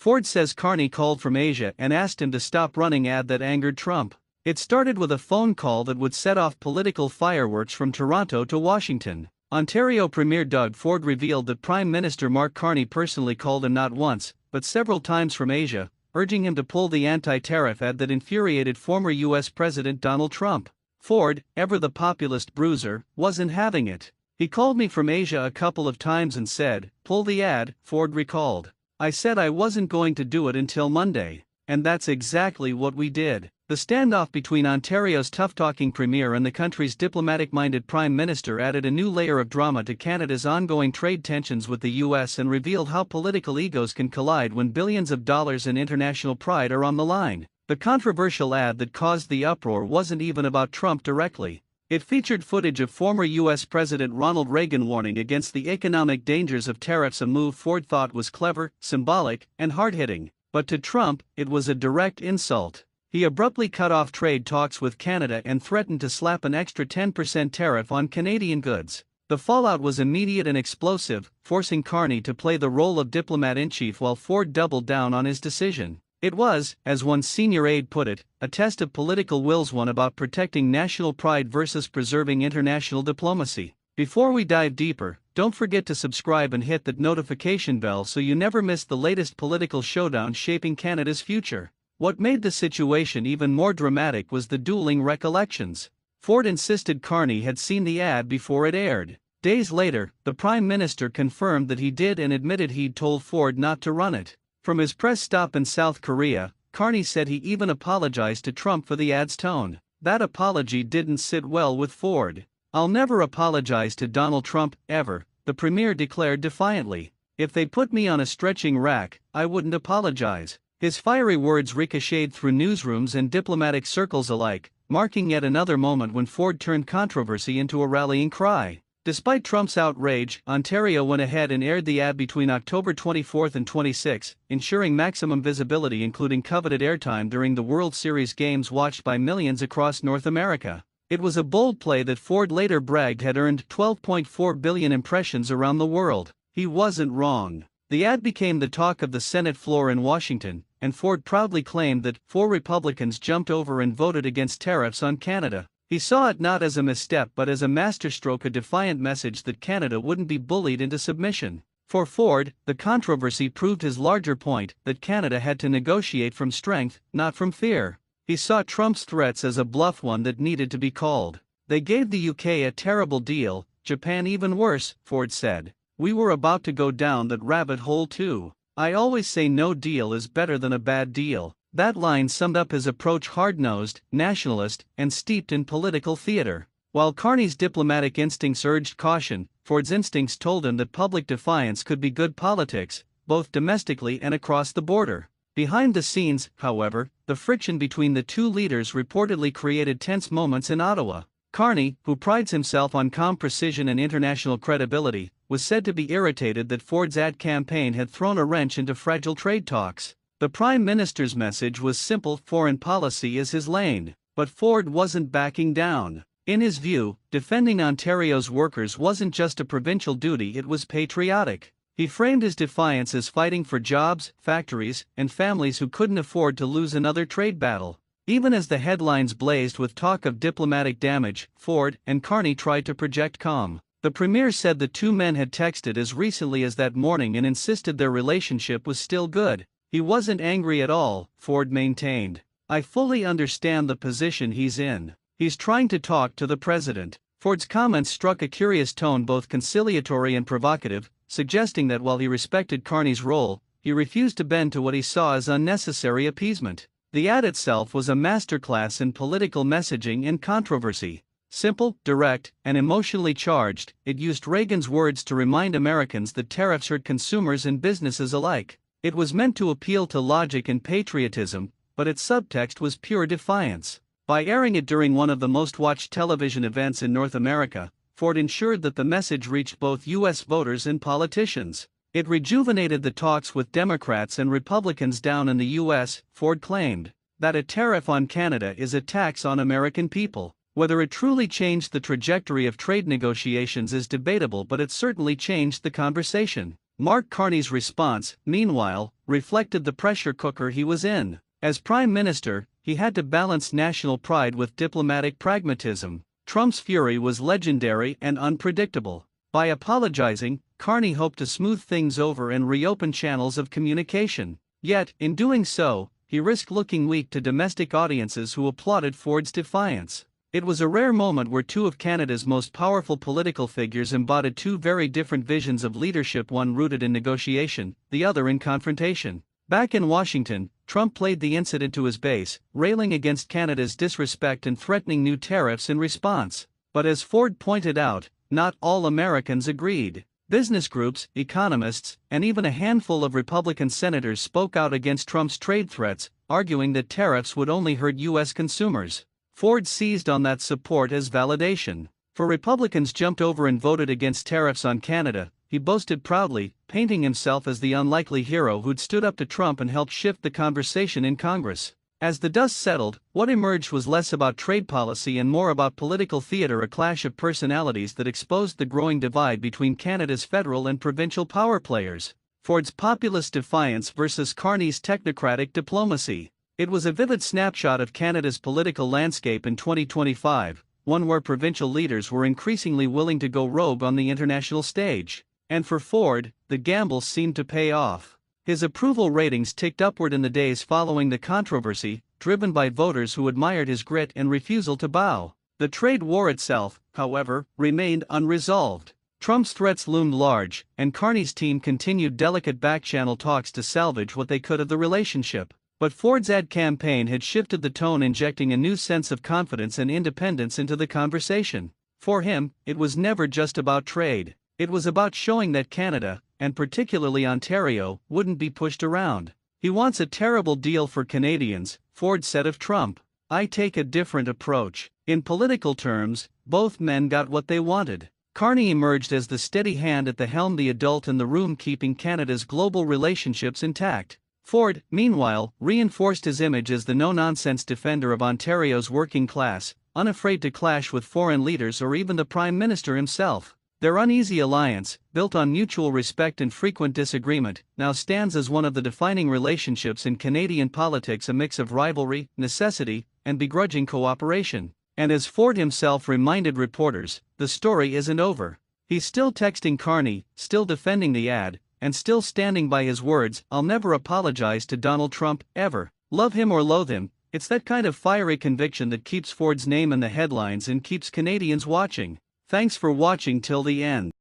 Ford says Carney called from Asia and asked him to stop running ad that angered Trump. It started with a phone call that would set off political fireworks from Toronto to Washington. Ontario Premier Doug Ford revealed that Prime Minister Mark Carney personally called him not once, but several times from Asia, urging him to pull the anti-tariff ad that infuriated former U.S. President Donald Trump. Ford, ever the populist bruiser, wasn't having it. "He called me from Asia a couple of times and said, 'Pull the ad,'" Ford recalled. "I said I wasn't going to do it until Monday. And that's exactly what we did." The standoff between Ontario's tough-talking premier and the country's diplomatic-minded prime minister added a new layer of drama to Canada's ongoing trade tensions with the U.S. and revealed how political egos can collide when billions of dollars in international pride are on the line. The controversial ad that caused the uproar wasn't even about Trump directly. It featured footage of former U.S. President Ronald Reagan warning against the economic dangers of tariffs, a move Ford thought was clever, symbolic, and hard-hitting. But to Trump, it was a direct insult. He abruptly cut off trade talks with Canada and threatened to slap an extra 10% tariff on Canadian goods. The fallout was immediate and explosive, forcing Carney to play the role of diplomat-in-chief while Ford doubled down on his decision. It was, as one senior aide put it, a test of political wills, one about protecting national pride versus preserving international diplomacy. Before we dive deeper, don't forget to subscribe and hit that notification bell so you never miss the latest political showdown shaping Canada's future. What made the situation even more dramatic was the dueling recollections. Ford insisted Carney had seen the ad before it aired. Days later, the Prime Minister confirmed that he did and admitted he'd told Ford not to run it. From his press stop in South Korea, Carney said he even apologized to Trump for the ad's tone. That apology didn't sit well with Ford. "I'll never apologize to Donald Trump, ever," the premier declared defiantly. "If they put me on a stretching rack, I wouldn't apologize." His fiery words ricocheted through newsrooms and diplomatic circles alike, marking yet another moment when Ford turned controversy into a rallying cry. Despite Trump's outrage, Ontario went ahead and aired the ad between October 24 and 26, ensuring maximum visibility, including coveted airtime during the World Series games watched by millions across North America. It was a bold play that Ford later bragged had earned 12.4 billion impressions around the world. He wasn't wrong. The ad became the talk of the Senate floor in Washington, and Ford proudly claimed that 4 Republicans jumped over and voted against tariffs on Canada. He saw it not as a misstep but as a masterstroke, a defiant message that Canada wouldn't be bullied into submission. For Ford, the controversy proved his larger point, that Canada had to negotiate from strength, not from fear. He saw Trump's threats as a bluff, one that needed to be called. "They gave the UK a terrible deal, Japan even worse," Ford said. "We were about to go down that rabbit hole too. I always say no deal is better than a bad deal." That line summed up his approach: hard-nosed, nationalist, and steeped in political theater. While Carney's diplomatic instincts urged caution, Ford's instincts told him that public defiance could be good politics, both domestically and across the border. Behind the scenes, however, the friction between the two leaders reportedly created tense moments in Ottawa. Carney, who prides himself on calm precision and international credibility, was said to be irritated that Ford's ad campaign had thrown a wrench into fragile trade talks. The Prime Minister's message was simple: foreign policy is his lane. But Ford wasn't backing down. In his view, defending Ontario's workers wasn't just a provincial duty, it was patriotic. He framed his defiance as fighting for jobs, factories, and families who couldn't afford to lose another trade battle. Even as the headlines blazed with talk of diplomatic damage, Ford and Carney tried to project calm. The premier said the two men had texted as recently as that morning and insisted their relationship was still good. He wasn't angry at all, Ford maintained. "I fully understand the position he's in. He's trying to talk to the president." Ford's comments struck a curious tone, both conciliatory and provocative, suggesting that while he respected Carney's role, he refused to bend to what he saw as unnecessary appeasement. The ad itself was a masterclass in political messaging and controversy. Simple, direct, and emotionally charged, it used Reagan's words to remind Americans that tariffs hurt consumers and businesses alike. It was meant to appeal to logic and patriotism, but its subtext was pure defiance. By airing it during one of the most watched television events in North America, Ford ensured that the message reached both U.S. voters and politicians. It rejuvenated the talks with Democrats and Republicans down in the U.S., Ford claimed. That a tariff on Canada is a tax on American people. Whether it truly changed the trajectory of trade negotiations is debatable, but it certainly changed the conversation. Mark Carney's response, meanwhile, reflected the pressure cooker he was in. As Prime Minister, he had to balance national pride with diplomatic pragmatism. Trump's fury was legendary and unpredictable. By apologizing, Carney hoped to smooth things over and reopen channels of communication. Yet, in doing so, he risked looking weak to domestic audiences who applauded Ford's defiance. It was a rare moment where two of Canada's most powerful political figures embodied two very different visions of leadership, one rooted in negotiation, the other in confrontation. Back in Washington, Trump played the incident to his base, railing against Canada's disrespect and threatening new tariffs in response. But as Ford pointed out, not all Americans agreed. Business groups, economists, and even a handful of Republican senators spoke out against Trump's trade threats, arguing that tariffs would only hurt U.S. consumers. Ford seized on that support as validation. For Republicans jumped over and voted against tariffs on Canada, he boasted proudly, painting himself as the unlikely hero who'd stood up to Trump and helped shift the conversation in Congress. As the dust settled, what emerged was less about trade policy and more about political theater, a clash of personalities that exposed the growing divide between Canada's federal and provincial power players. Ford's populist defiance versus Carney's technocratic diplomacy. It was a vivid snapshot of Canada's political landscape in 2025, one where provincial leaders were increasingly willing to go rogue on the international stage. And for Ford, the gamble seemed to pay off. His approval ratings ticked upward in the days following the controversy, driven by voters who admired his grit and refusal to bow. The trade war itself, however, remained unresolved. Trump's threats loomed large, and Carney's team continued delicate back-channel talks to salvage what they could of the relationship. But Ford's ad campaign had shifted the tone, injecting a new sense of confidence and independence into the conversation. For him, it was never just about trade. It was about showing that Canada, and particularly Ontario, wouldn't be pushed around. He wants a terrible deal for Canadians, Ford said of Trump. I take a different approach. In political terms, both men got what they wanted. Carney emerged as the steady hand at the helm, the adult in the room, keeping Canada's global relationships intact. Ford, meanwhile, reinforced his image as the no-nonsense defender of Ontario's working class, unafraid to clash with foreign leaders or even the Prime Minister himself. Their uneasy alliance, built on mutual respect and frequent disagreement, now stands as one of the defining relationships in Canadian politics, a mix of rivalry, necessity, and begrudging cooperation. And as Ford himself reminded reporters, the story isn't over. He's still texting Carney, still defending the ad, and still standing by his words, "I'll never apologize to Donald Trump, ever." Love him or loathe him, it's that kind of fiery conviction that keeps Ford's name in the headlines and keeps Canadians watching. Thanks for watching till the end.